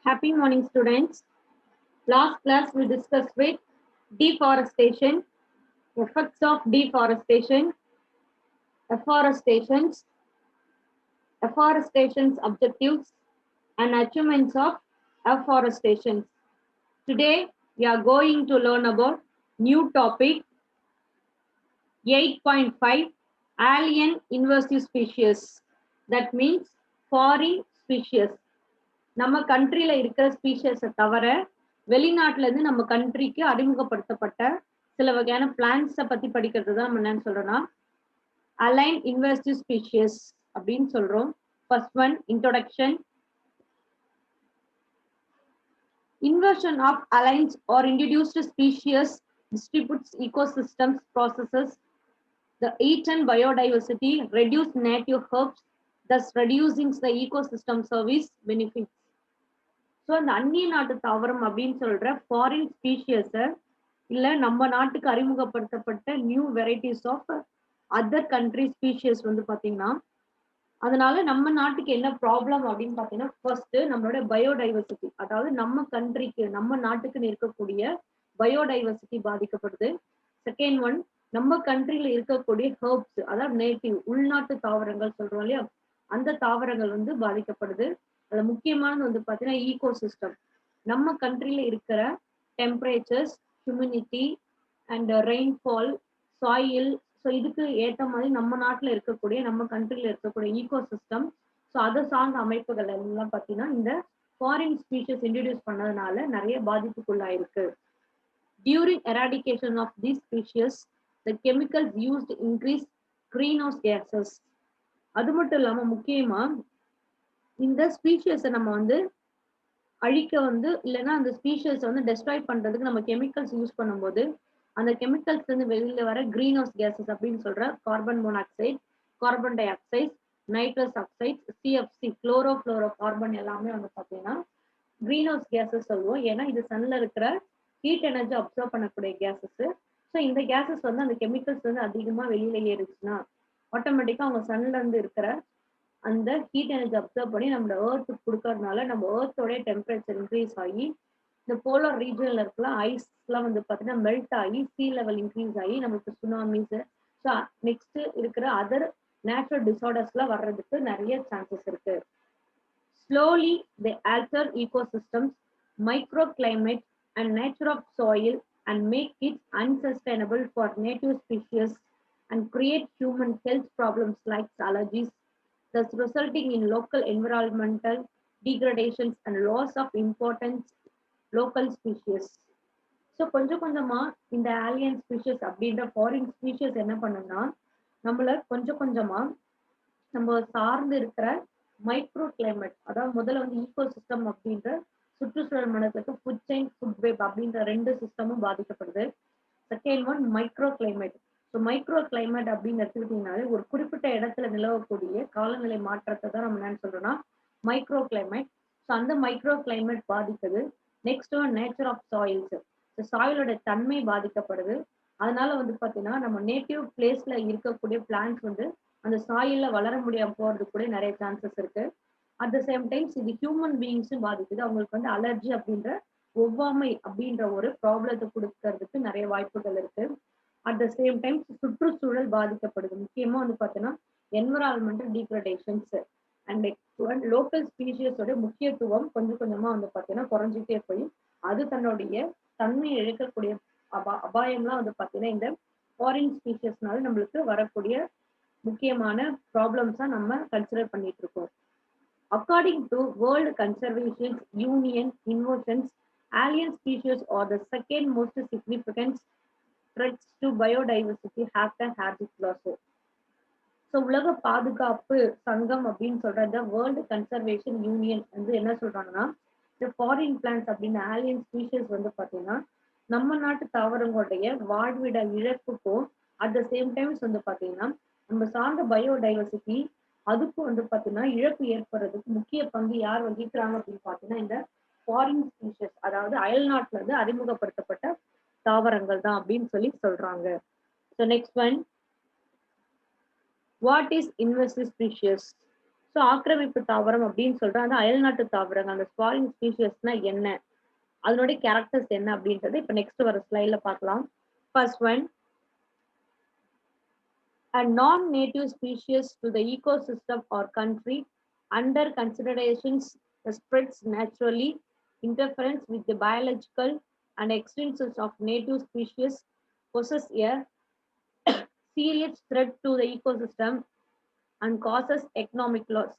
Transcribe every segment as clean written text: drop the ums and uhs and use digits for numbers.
Happy morning, students. Last class we discussed with deforestation, effects of deforestation, afforestations, afforestation's objectives, and achievements of afforestation. Today we are going to learn about new topic 8.5 alien invasive species. That means foreign species. நம்ம கண்ட்ரியில இருக்கிற ஸ்பீஷஸை தவிர வெளிநாட்டுல இருந்து நம்ம கண்ட்ரிக்கு அறிமுகப்படுத்தப்பட்ட சில வகையான பிளான்ட்ஸை பத்தி படிக்கிறது தான் நம்ம என்னன்னு சொல்றோம்னா அலைன் இன்வெசிவ் ஸ்பீஷியஸ் அப்படின்னு சொல்றோம். First one introduction. Invasion of aliens or introduced species distributes ecosystems processes the eaten biodiversity, reduce native herbs, thus reducing the ecosystem service benefits. So அந்த அந்நிய நாட்டு தாவரம் அப்படின்னு சொல்ற ஃபாரின் ஸ்பீஷியஸை இல்லை நம்ம நாட்டுக்கு அறிமுகப்படுத்தப்பட்ட new varieties of other country species வந்து பார்த்தீங்கன்னா அதனால நம்ம நாட்டுக்கு என்ன ப்ராப்ளம் அப்படின்னு பார்த்தீங்கன்னா ஃபர்ஸ்ட் நம்மளோட பயோடைவர்சிட்டி, அதாவது நம்ம கண்ட்ரிக்கு நம்ம நாட்டுக்குன்னு இருக்கக்கூடிய பயோடைவர்சிட்டி பாதிக்கப்படுது. செகண்ட் ஒன், நம்ம கண்ட்ரியில இருக்கக்கூடிய ஹெர்ப்ஸ், அதாவது நேட்டிவ் உள்நாட்டு தாவரங்கள் சொல்றோம் இல்லையா, அந்த தாவரங்கள் வந்து பாதிக்கப்படுது. அது முக்கியமானது வந்து பார்த்தீங்கன்னா ஈகோசிஸ்டம். நம்ம கண்ட்ரியில இருக்கிற temperatures, humidity and rainfall, soil, so இதுக்கு ஏற்ற மாதிரி நம்ம நாட்டில் இருக்கக்கூடிய நம்ம கண்ட்ரியில இருக்கக்கூடிய ஈகோசிஸ்டம், ஸோ அதை சார்ந்த அமைப்புகள் எல்லாம் பார்த்தீங்கன்னா இந்த ஃபாரின் ஸ்பீஷஸ் இன்ட்ரடியூஸ் பண்ணதுனால நிறைய பாதிப்புக்குள்ளாயிருக்கு. During eradication of these species, the chemicals used increase greenhouse gases. அது மட்டும் இல்லாம முக்கியமா இந்த ஸ்பீஷியஸை நம்ம வந்து அழிக்க வந்து இல்லைன்னா அந்த ஸ்பீஷியஸை வந்து டெஸ்ட்ராய் பண்றதுக்கு நம்ம கெமிக்கல்ஸ் யூஸ் பண்ணும்போது அந்த கெமிக்கல்ஸ் வந்து வெளியில வர கிரீன் ஹவுஸ் கேசஸ் அப்படின்னு சொல்ற carbon monoxide, carbon di oxide, nitrous oxide, CFC, chloro fluoro carbon எல்லாமே வந்து பார்த்தீங்கன்னா கிரீன் ஹவுஸ் கேசஸ் சொல்லுவோம். ஏன்னா இது சன்ல இருக்கிற ஹீட் எனர்ஜி அப்சர்வ் பண்ணக்கூடிய கேசஸ். ஸோ இந்த கேசஸ் வந்து அந்த கெமிக்கல்ஸ் வந்து அதிகமா வெளியில ஏறிச்சுன்னா ஆட்டோமேட்டிக்கா அவங்க சன்ல இருந்து இருக்கிற அந்த ஹீட் எனர்ஜி அப்சர்வ் பண்ணி நம்ம ஏர்த்துக்கு கொடுக்கறதுனால நம்ம ஏர்த்தோட டெம்பரேச்சர் இன்க்ரீஸ் ஆகி இந்த போலார் ரீஜன்ல இருக்கிற ஐஸ்லாம் வந்து பார்த்தீங்கன்னா மெல்ட் ஆகி சீ லெவல் இன்க்ரீஸ் ஆகி நமக்கு சுனாமிஸ், ஸோ நெக்ஸ்ட் இருக்கிற அதர் நேச்சுரல் டிசார்டர்ஸ்லாம் வர்றதுக்கு நிறைய சான்சஸ் இருக்கு. Slowly they alter ecosystems, microclimate and nature of soil and make it unsustainable for native species and create human health problems like allergies, thus resulting in local environmental degradations and loss of important local species. So கொஞ்சம் கொஞ்சமா இந்த alien species அப்படின்ற foreign species என்ன பண்ணுன்னா நம்மள கொஞ்சம் கொஞ்சமா நம்ம சார்ந்து இருக்கிற மைக்ரோ கிளைமேட், அதாவது முதல்ல வந்து ஈகோ சிஸ்டம் அப்படின்ற சுற்றுச்சூழல் மண்டலத்துக்கு ஃபுட் செயின், ஃபுட் வேப் அப்படின்ற ரெண்டு சிஸ்டமும் பாதிக்கப்படுது. Second one micro climate. So micro climate அப்படின்னு எடுத்துக்கிட்டீங்கன்னாலே ஒரு குறிப்பிட்ட இடத்துல நிலவக்கூடிய காலநிலை மாற்றத்தை தான் நம்ம என்னன்னு சொல்றோம்னா மைக்ரோ கிளைமேட். ஸோ அந்த மைக்ரோ கிளைமேட் பாதிக்குது. Next one nature of soils. So சாயிலோட தன்மை பாதிக்கப்படுது. அதனால வந்து பார்த்தீங்கன்னா நம்ம நேட்டிவ் பிளேஸ்ல இருக்கக்கூடிய பிளான்ட்ஸ் வந்து அந்த சாயில்ல வளர முடியாம போறதுக்கு கூட நிறைய சான்சஸ் இருக்கு. அட் த சேம் டைம்ஸ் இது ஹியூமன் பீயிங்ஸும் பாதிக்குது. அவங்களுக்கு வந்து அலர்ஜி அப்படின்ற ஒவ்வாமை அப்படின்ற ஒரு ப்ராப்ளத்தை கொடுக்கறதுக்கு நிறைய வாய்ப்புகள் இருக்கு. அட் த சேம் டைம்ஸ் சுற்றுச்சூழல் பாதிக்கப்படுது. முக்கியமா வந்து பார்த்தீங்கன்னா என்விரான்மெண்டல் டீக்ரடேஷன்ஸ் அண்ட் லோக்கல் ஸ்பீஷியஸோட முக்கியத்துவம் கொஞ்சம் கொஞ்சமா வந்து பார்த்தீங்கன்னா குறைஞ்சிட்டே போய் அது தன்னுடைய தன்மையை இழக்கக்கூடிய அபாயம்லாம் வந்து பார்த்தீங்கன்னா இந்த ஃபாரின் ஸ்பீஷஸ்னால நம்மளுக்கு வரக்கூடிய முக்கியமான ப்ராப்ளம்ஸா நம்ம கன்சிடர் பண்ணிட்டு இருக்கோம். According to World Conservation Union innovations, alien species are the second most significant threats to biodiversity after habitat loss. So உலக பாதுகாப்பு சங்கம் அப்படின்னு சொல்ற இந்த வேர்ல்டு கன்சர்வேஷன் யூனியன் வந்து என்ன சொல்றாங்கன்னா இந்த ஃபாரின் பிளான்ஸ் அப்படின்னு ஆலியன் ஸ்பீஷஸ் வந்து பார்த்தீங்கன்னா நம்ம நாட்டு தாவரங்களுடைய வாழ்விட இழப்புக்கும் அட் த சேம் டைம்ஸ் வந்து பார்த்தீங்கன்னா நம்ம சார்ந்த பயோடைவர்சிட்டி அதுக்கும் வந்து பார்த்தீங்கன்னா இழப்பு ஏற்படுறதுக்கு முக்கிய பங்கு யார் வகிக்கிறாங்க அப்படின்னு பார்த்தீங்கன்னா இந்த ஃபாரின் ஸ்பீஷஸ், அதாவது அயல் நாட்டுல இருந்து அறிமுகப்படுத்தப்பட்ட தாவரங்கள் தான் அப்படின்னு சொல்லி சொல்றாங்க. So next one, what is invasive species? So ஆக்கிரமிப்பு தாவரம் அப்படின்னு சொல்றோம். அந்த அயல்நாட்டு தாவரங்கள், அந்த ஃபாரின் ஸ்பீஷியஸ்னா என்ன, அதனுடைய கேரக்டர்ஸ் என்ன அப்படின்றத இப்ப நெக்ஸ்ட் வர ஸ்லைட்ல பார்க்கலாம். First one, a non-native species to the ecosystem or country under considerations spreads naturally, interference with the biological and extensions of native species, poses a serious threat to the ecosystem and causes economic loss.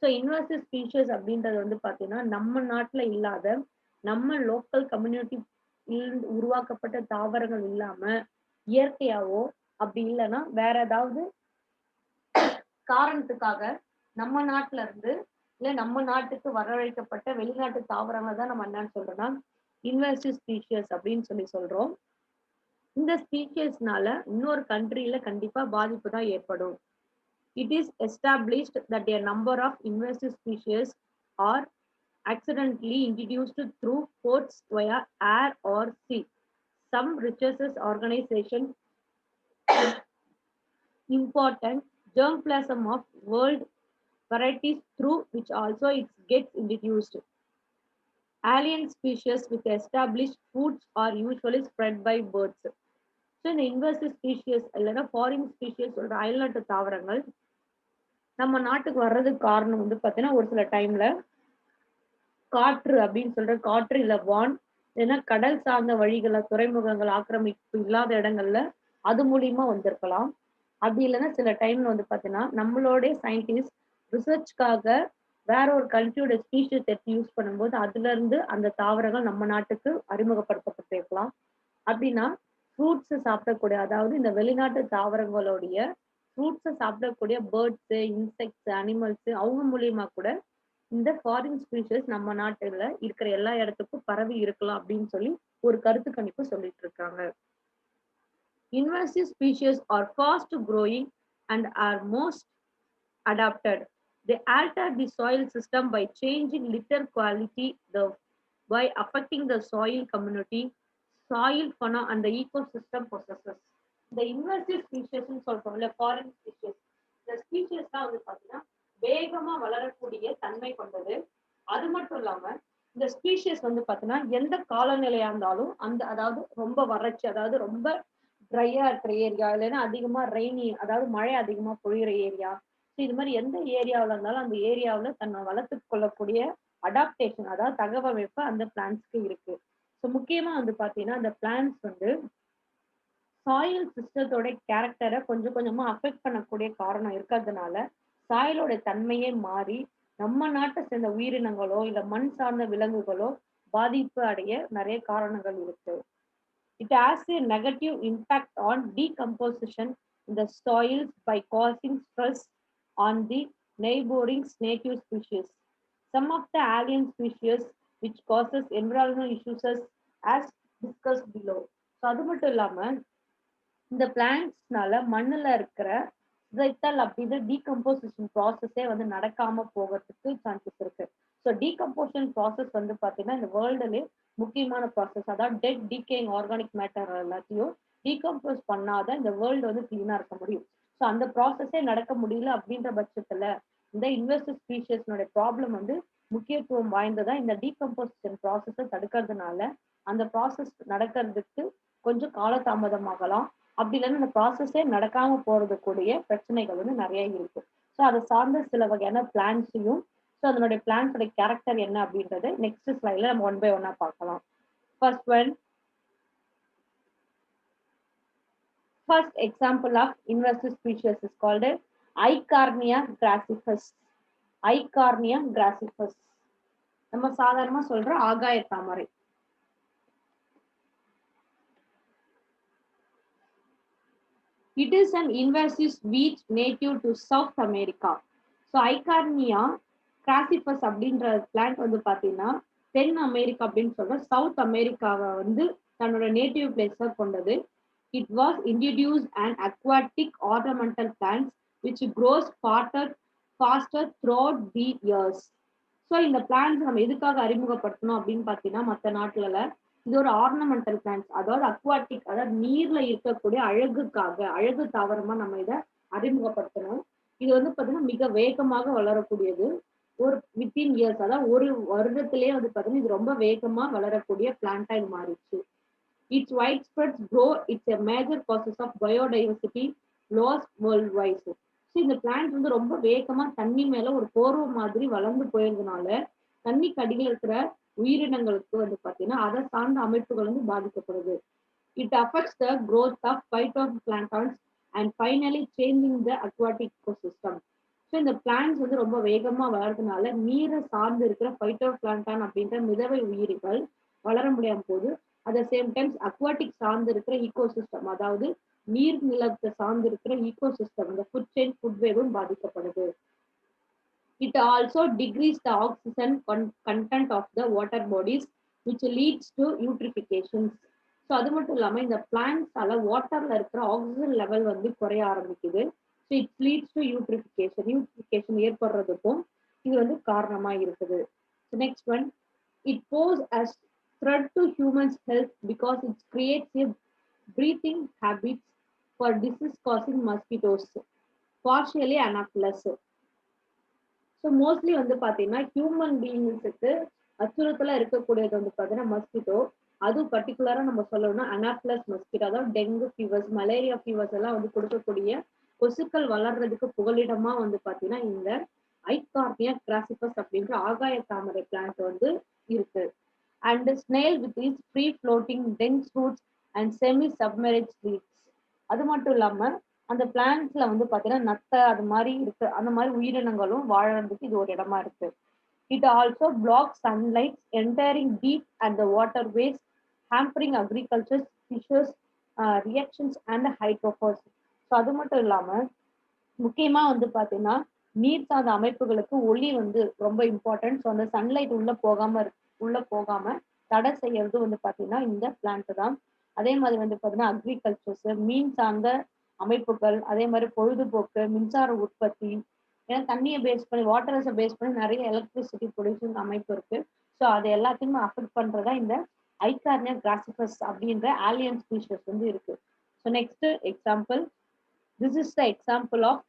So invasive species அப்படின்றது வந்து பார்த்தீங்கன்னா நம்ம நாட்டில் இல்லாத நம்ம local community உருவாக்கப்பட்ட தாவரங்கள் இல்லாம இயற்கையாவோ அப்படி இல்லைன்னா வேற ஏதாவது காரணத்துக்காக நம்ம நாட்டுல இருந்து இல்ல நம்ம நாட்டுக்கு வரவழைக்கப்பட்ட வெளிநாட்டு தாவரங்களை தான் நம்ம என்னன்னு சொல்றோம்னா இன்வெசிவ் ஸ்பீஷியஸ் அப்படின்னு சொல்றோம். இந்த ஸ்பீஷியஸ்னால இன்னொரு கண்ட்ரியில கண்டிப்பா பாதிப்பு தான் ஏற்படும். It is established that a number of invasive species are accidentally introduced through ports via air or sea. Some research organizations important germplasm of world varieties through which also it gets introduced. Alien species with established foods are usually spread by birds. So இந்த invasive species இல்லைன்னா foreign species சொல்ற அயல்நாட்டு தாவரங்கள் நம்ம நாட்டுக்கு வர்றதுக்கு காரணம் வந்து பார்த்தீங்கன்னா ஒரு சில டைம்ல காற்று அப்படின்னு சொல்ற காற்று இல்ல வான் ஏன்னா கடல் சார்ந்த வழிகளை துறைமுகங்கள் ஆக்கிரமிப்பு இல்லாத இடங்கள்ல அது மூலியமா வந்திருக்கலாம். அப்படி இல்லைன்னா சில டைம்ல வந்து பார்த்தீங்கன்னா நம்மளுடைய சயின்டிஸ்ட் ரிசர்ச்காக வேற ஒரு கண்ட்ரியோட ஸ்பீஷியஸ் எடுத்து யூஸ் பண்ணும்போது அதுல இருந்து அந்த தாவரங்கள் நம்ம நாட்டுக்கு அறிமுகப்படுத்தப்பட்டிருக்கலாம். அப்படின்னா ஃப்ரூட்ஸ் சாப்பிடக்கூடிய அதாவது இந்த வெளிநாட்டு தாவரங்களுடைய ஃப்ரூட்ஸை சாப்பிடக்கூடிய பேர்ட்ஸு இன்செக்ட்ஸ் அனிமல்ஸ் அவங்க மூலியமா கூட இந்த ஃபாரின் ஸ்பீஷிஸ் நம்ம நாட்டுல இருக்கிற எல்லா இடத்துக்கும் பரவி இருக்கலாம் அப்படின்னு சொல்லி ஒரு கருத்து கணிப்பு சொல்லிட்டு இருக்காங்க. Invasive species are fast growing and are most adapted. They alter the soil system by changing litter quality, by affecting the soil community, soil fauna and the ecosystem processes. The invasive species சொல்றோம்ல foreign species, இந்த species தான் வந்து பாத்தீங்கன்னா வேகமா வளரக்கூடிய தன்மை கொண்டது. அது மட்டும் இல்லாம இந்த ஸ்பீஷிஸ் வந்து பாத்தீங்கன்னா எந்த காலநிலையா இருந்தாலும் அந்த அதாவது ரொம்ப வறட்சி அதாவது ரொம்ப ட்ரையா இருக்கிற ஏரியா இல்லைன்னா அதிகமா ரெய்னி அதாவது மழை அதிகமா பொழியிற ஏரியா இது மாதிரி எந்த ஏரியாவில் இருந்தாலும் அந்த ஏரியாவில் தன்னை வளர்த்து கொள்ளக்கூடிய அடாப்டேஷன் அதாவது தகவமைப்பு அந்த பிளான்ஸ்க்கு இருக்கு. ஸோ முக்கியமா வந்து பாத்தீங்கன்னா அந்த பிளான்ஸ் வந்து சாயில் சிஸ்டத்தோட கேரக்டரை கொஞ்சம் கொஞ்சமா அஃபெக்ட் பண்ணக்கூடிய காரணம் இருக்கிறதுனால சாயலோட தன்மையே மாறி நம்ம நாட்டை சேர்ந்த உயிரினங்களோ இல்ல மண் சார்ந்த விலங்குகளோ பாதிப்பு அடைய நிறைய காரணங்கள் இருக்கு. It has a negative impact on decomposition in the soils by causing stress on the neighboring native species. Some of the alien species which causes environmental issues as discussed below. So அது மட்டும் இல்லாம இந்த பிளான்ட்ஸ்னால மண்ணுல இருக்கிற சிதைத்தல் அப்படின்ற decomposition ப்ராசஸே வந்து நடக்காம போகிறதுக்கு சான்சஸ் இருக்கு. ஸோ டீகம்போசிஷன் ப்ராசஸ் வந்து பார்த்தீங்கன்னா இந்த வேர்ல்டுலே முக்கியமான ப்ராசஸ். அதாவது டெட் டீகேயிங் ஆர்கானிக் மேட்டர் எல்லாத்தையும் டீகம்போஸ் பண்ணாத இந்த வேர்ல்டு வந்து கிளீனா இருக்க முடியும். ஸோ அந்த ப்ராசஸே நடக்க முடியல அப்படின்ற பட்சத்துல இந்த இன்வெசிவ் ஸ்பீஷிஸ்னுடைய ப்ராப்ளம் வந்து முக்கியத்துவம் வாய்ந்ததா இந்த டீகம்போசிஷன் ப்ராசஸை தடுக்கிறதுனால அந்த ப்ராசஸ் நடக்கிறதுக்கு கொஞ்சம் காலதாமதமாகலாம். அப்படி இல்லைன்னா இந்த ப்ராசஸே நடக்காம போறது கூடிய பிரச்சனைகள் வந்து நிறைய இருக்கு. ஸோ அதை சார்ந்த சில வகையான பிளான்ஸையும் ஸோ அதனுடைய பிளான்ஸோட கேரக்டர் என்ன அப்படின்றத நெக்ஸ்ட் ஸ்லைட்ல நம்ம ஒன் பை ஒன்னா பார்க்கலாம். First example of invasive species is called Eichhornia grassifus. Eichhornia grassifus நம்ம சாதாரணமா சொல்ற ஆகாய தாமரை. It is an invasive weed native to South America. So Eichhornia grassifus அப்படின்ற பிளான்ட் வந்து பாத்தீங்கன்னா தென் அமெரிக்கா அப்படின்னு சொல்ற சவுத் அமெரிக்காவை வந்து தன்னோட நேட்டிவ் பிளேஸா கொண்டது. It was introduced an aquatic ornamental plant which grows faster throughout the years. So இந்த பிளான்ஸ் நம்ம எதுக்காக அறிமுகப்படுத்தணும் அப்படின்னு பார்த்தீங்கன்னா மற்ற நாட்டுல இது ஒரு ஆர்னமெண்டல் பிளான்ஸ் அதாவது அக்வாட்டிக் அதாவது நீர்ல இருக்கக்கூடிய அழகுக்காக அழகு தாவரமா நம்ம இதை அறிமுகப்படுத்தணும். இது வந்து பாத்தீங்கன்னா மிக வேகமாக வளரக்கூடியது. ஒரு வித்தின் இயர்ஸ், அதாவது ஒரு வருடத்திலேயே வந்து பாத்தீங்கன்னா இது ரொம்ப வேகமா வளரக்கூடிய பிளான்டா இது மாறிடுச்சு. Its widespread growth is a major causes of biodiversity loss worldwide. So இந்த பிளான்ட் வந்து ரொம்ப வேகமா தண்ணி மேல ஒரு போர்வை மாதிரி வளர்ந்து போயிருந்தனால தண்ணிக்கு அடியில் இருக்கிற உயிரினங்களுக்கு வந்து பாத்தீங்கன்னா அதை சார்ந்த அமைப்புகள் வந்து பாதிக்கப்படுது. It affects the growth of phytoplanktons and finally changing the aquatic ecosystem. So இந்த பிளான்ட்ஸ் வந்து ரொம்ப வேகமா வளர்றதுனால நீரை சார்ந்து இருக்கிற பைட்டோபிளான்டான் அப்படின்ற மிதவை உயிரிகள் வளர முடியாம போது. At the same times aquatic சார்ந்து இருக்கிற ஈகோசிஸ்டம், அதாவது நீர் நிலத்தை சார்ந்து இருக்கிற ஈகோசிஸ்டம், இந்த ஃபுட் செயின் ஃபுட் வேவும் பாதிக்கப்படுது. It also decreases the oxygen content of the water bodies, which leads to eutrophication. So அது மட்டும் இல்லாம இந்த பிளான்ட்ஸால வாட்டர்ல இருக்கிற ஆக்சிஜன் லெவல் வந்து குறைய ஆரம்பிக்குது. ஸோ இட் லீட்ஸ் டு யூட்ரிஃபிகேஷன் ஏற்படுறதுக்கும் இது வந்து காரணமா இருக்குது. Next one, it poses as threat to humans' health because it creates a breathing habits for disease-causing mosquitoes, partially anaphylaxis. So mostly வந்து பார்த்தீங்கன்னா ஹியூமன் பீயிங்ஸுக்கு அச்சுறுத்தலாக இருக்கக்கூடியது வந்து பார்த்தீங்கன்னா மஸ்கிட்டோ. அதுவும் பர்டிகுலராக நம்ம சொல்லணும்னா அனாப்ளஸ் மஸ்கிட்டோ, அதாவது டெங்கு ஃபீவர்ஸ், மலேரியா ஃபீவர்ஸ் எல்லாம் வந்து கொடுக்கக்கூடிய கொசுக்கள் வளர்றதுக்கு புகலிடமா வந்து பார்த்தீங்கன்னா இந்த ஐகார்னியா கிராசிபஸ் அப்படின்ற ஆகாய தாமரை பிளான்ட் வந்து இருக்கு. And snail with is free floating dense roots and semi submerged leaves. அது மட்டும் இல்லாம அந்த பிளான்ட்ஸ்ல வந்து பாத்தீங்கன்னா நத்தை அது மாதிரி இருக்கு, அந்த மாதிரி உயிரினங்களும் வாழறதுக்கு இது ஒரு இடமா இருக்கு. It also block sunlight entering deep and the water ways, hampering agriculture fishes reactions and hydropowers. So அது மட்டும் இல்லாம முக்கியமா வந்து பாத்தீங்கன்னா நீர் சார்ந்த அமைப்புகளுக்கு ஒளி வந்து ரொம்ப இம்பார்ட்டன்ட். ஸோ அந்த சன்லைட் உள்ள போகாம தடை செய்யறது வந்து பாத்தீங்கன்னா இந்த பிளான்ட் தான். அதே மாதிரி வந்து பாத்தீங்கன்னா அக்ரிகல்ச்சர்ஸ், மீன் சார்ந்த அமைப்புகள், அதே மாதிரி பொழுதுபோக்கு, மின்சார உற்பத்தி, ஏன்னா தண்ணியை பேஸ் பண்ணி வாட்டர்ஸை பேஸ் பண்ணி நிறைய எலக்ட்ரிசிட்டி ப்ரொடியூசிங் அமைப்பு இருக்கு. ஸோ அது எல்லாத்தையுமே அஃபெக்ட் பண்றதா இந்த ஐகார்னியா கிராசிபஸ் அப்படின்ற ஆலியன் ஸ்பீஷஸ் வந்து இருக்கு. So next example, this is the example of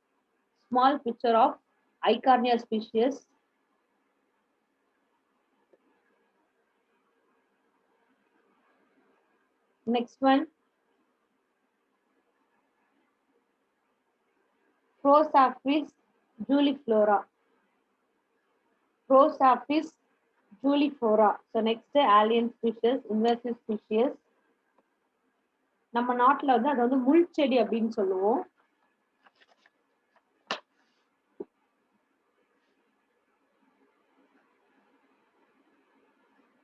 small picture of Eichhornia species. Next one, Prosaphis juliflora. Prosaphis juliflora. So next alien species, invasive species. நம்ம நாட்டுல வந்து அது வந்து முள் செடி அப்படின்னு சொல்லுவோம்.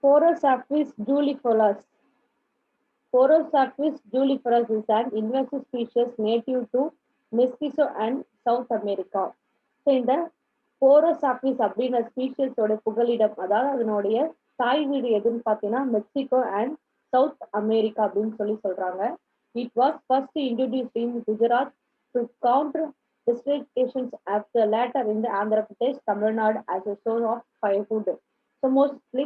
Prosaphis juliflora. Prosaphis juliflora is an invasive species native to Mexico and South America. So இந்த போரோசாப்பிஸ் அப்படின்ற ஸ்பீஷியஸோட புகலிடம், அதாவது அதனுடைய தாய் வீடு எதுன்னு பார்த்தீங்கன்னா மெக்சிகோ அண்ட் சவுத் அமெரிக்கா அப்படின்னு சொல்றாங்க. It was first introduced in Gujarat to counter desertifications after later in the Andhra Pradesh, Tamil Nadu as a source of firewood. So mostly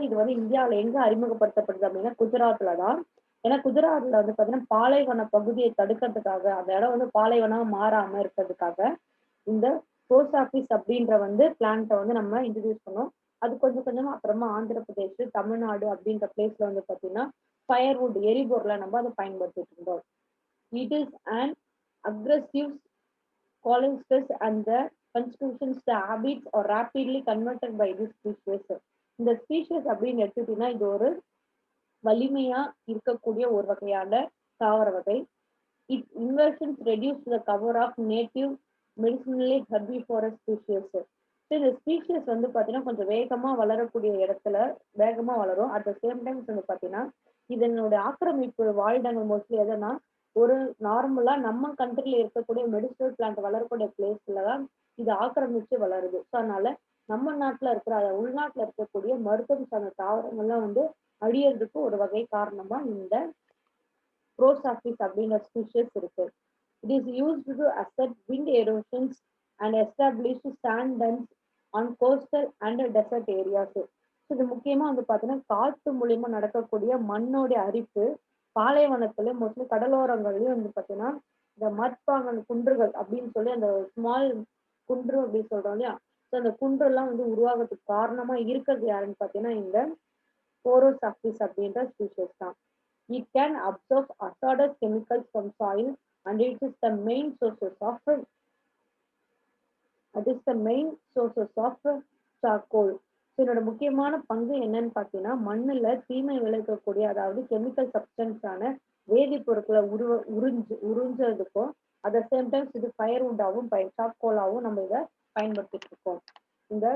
இது வந்து இந்தியாவில் எங்க அறிமுகப்படுத்தப்படுது அப்படின்னா குஜராத்ல தான். ஏன்னா குஜராத்ல வந்து பார்த்தீங்கன்னா பாலைவன பகுதியை தடுக்கிறதுக்காக, அந்த இடம் வந்து பாலைவனம் மாறாம இருக்கிறதுக்காக இந்த ப்ரோசாபிஸ் அப்படின்ற வந்து பிளான்ட்டை வந்து நம்ம இன்ட்ரடியூஸ் பண்ணோம். அது கொஞ்சம் கொஞ்சமா அப்புறமா ஆந்திர பிரதேஷ், தமிழ்நாடு அப்படின்ற பிளேஸ்ல வந்து பார்த்தீங்கன்னா ஃபயர்வுட் எரிபொருளை நம்ம அதை பயன்படுத்திட்டு இருந்தோம். It is and aggressive colonisters and the constitutions, the habits are rapidly converted by this species. இந்த ஸ்பீஷியஸ் அப்படின்னு எடுத்துட்டீங்கன்னா இது ஒரு வலிமையா இருக்கக்கூடிய ஒரு வகையான தாவர வகை. It invasions reduce the cover of native medicinally herbivorous species. இந்த ஸ்பீஷியஸ் வந்து பார்த்தீங்கன்னா கொஞ்சம் வேகமா வளரக்கூடிய இடத்துல வேகமா வளரும். அட் த சேம் டைம்ஸ் வந்து பார்த்தீங்கன்னா இதனுடைய ஆக்கிரமிப்பு வாழ்டங்கள் மோஸ்ட்லி எதுனா ஒரு நார்மலா நம்ம கண்ட்ரில இருக்கக்கூடிய மெடிசினல் பிளான்ட் வளரக்கூடிய பிளேஸ்ல தான் இது ஆக்கிரமிச்சு வளருது. ஸோ அதனால நம்ம நாட்டுல இருக்கிற உள்நாட்டுல இருக்கக்கூடிய மருத்துவம் சார்ந்த தாவரங்கள்லாம் வந்து அழியறதுக்கு ஒரு வகை காரணமா இந்த ப்ரோசாபிஸ் அப்படிங்கிற ஸ்பீஷியஸ் இருக்கு. It is used to accept wind erosions and establish sand dunes on coastal and desert areas. இது முக்கியமா வந்து பாத்தீங்கன்னா காற்று மூலியமா நடக்கக்கூடிய மண்ணோட அரிப்பு பாலைவனத்துல மோஸ்ட்லி கடலோரங்கள்லயும் வந்து பாத்தீங்கன்னா இந்த மட்பாங்கன் குன்றுகள் அப்படின்னு சொல்லி அந்த ஸ்மால் குன்று அப்படின்னு சொல்றோம் இல்லையா, ஸோ அந்த குன்றெல்லாம் வந்து உருவாகிறதுக்கு காரணமா இருக்கிறது யாருன்னு பார்த்தீங்கன்னா இந்த போரோசாக்டிஸ் அப்படின்ற ஸ்பீஷஸ் தான். It can observe hazardous chemicals from soil and it is the main sources of charcoal. இதனோட முக்கியமான பங்கு என்னன்னு பார்த்தீங்கன்னா மண்ணுல தீமை விளைவிக்கக்கூடிய அதாவது கெமிக்கல் சப்ஸ்டன்ஸான வேதிப்பொருட்களை உறிஞ்சதுக்கும் அட் த சேம் டைம்ஸ் இது ஃபயர்வுட்டாகவும் சார்கோலாவும் நம்ம இதை பயன்படுத்திட்டு இருக்கோம். இந்த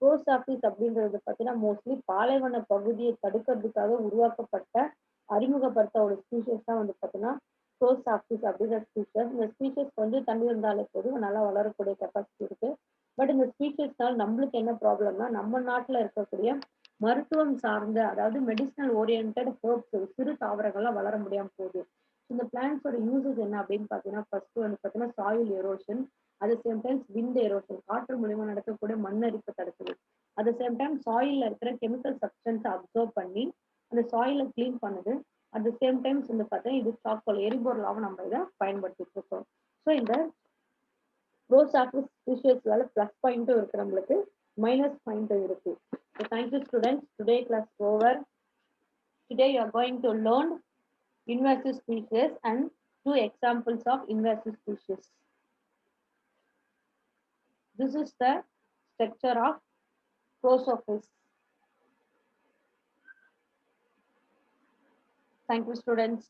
போரோசாக்டிஸ் அப்படின்றது பார்த்தீங்கன்னா மோஸ்ட்லி பாலைவன பகுதியை தடுக்கிறதுக்காக உருவாக்கப்பட்ட அறிமுகப்படுத்த ஒரு ஸ்பீஷஸ் தான் வந்து பார்த்தீங்கன்னா போரோசாக்டிஸ் அப்படின்ற ஸ்பீஷஸ். இந்த ஸ்பீஷஸ் வந்து தண்ணி இருந்தாலே போதும் நல்லா வளரக்கூடிய கெப்பாசிட்டி இருக்கு. பட் இந்த ஸ்பீஷஸ்னால நம்மளுக்கு என்ன ப்ராப்ளம்னா நம்ம நாட்டுல இருக்கக்கூடிய மருத்துவம் சார்ந்த அதாவது மெடிசினல் ஓரியன்ட் ஹெர்ப்ஸ் சிறு தாவரங்கள்லாம் வளர முடியாம போகுது. இந்த பிளான்ஸோட யூசஸ் என்ன அப்படின்னு பார்த்தீங்கன்னா ஃபர்ஸ்ட் வந்து பார்த்தீங்கன்னா soil erosion, at same times wind erosion காற்று மூலியமா நடக்கக்கூடிய மண்ணரிப்பு தடுக்குது. அட் சேம் டைம் சாயில்ல இருக்கிற கெமிக்கல் சப்ஸ்டன்ஸை அப்சர்வ் பண்ணி அந்த சாயிலை கிளீன் பண்ணுது. அட் சேம் டைம்ஸ் வந்து பார்த்தீங்கன்னா இது சார்கோல் எரிபொருளாகவும் நம்ம இதை பயன்படுத்திட்டு இருக்கோம். ஸோ இந்த போரோசாக்டிஸ் ஸ்பீஷியஸ்னால பிளஸ் பாயிண்ட்டும் இருக்கு, நம்மளுக்கு மைனஸ் பாயிண்ட்டும் இருக்கு. So thank you students. Today class over. Today you are going to learn invasive species and two examples of invasive species. This is the structure of Prosopis. Thank you students.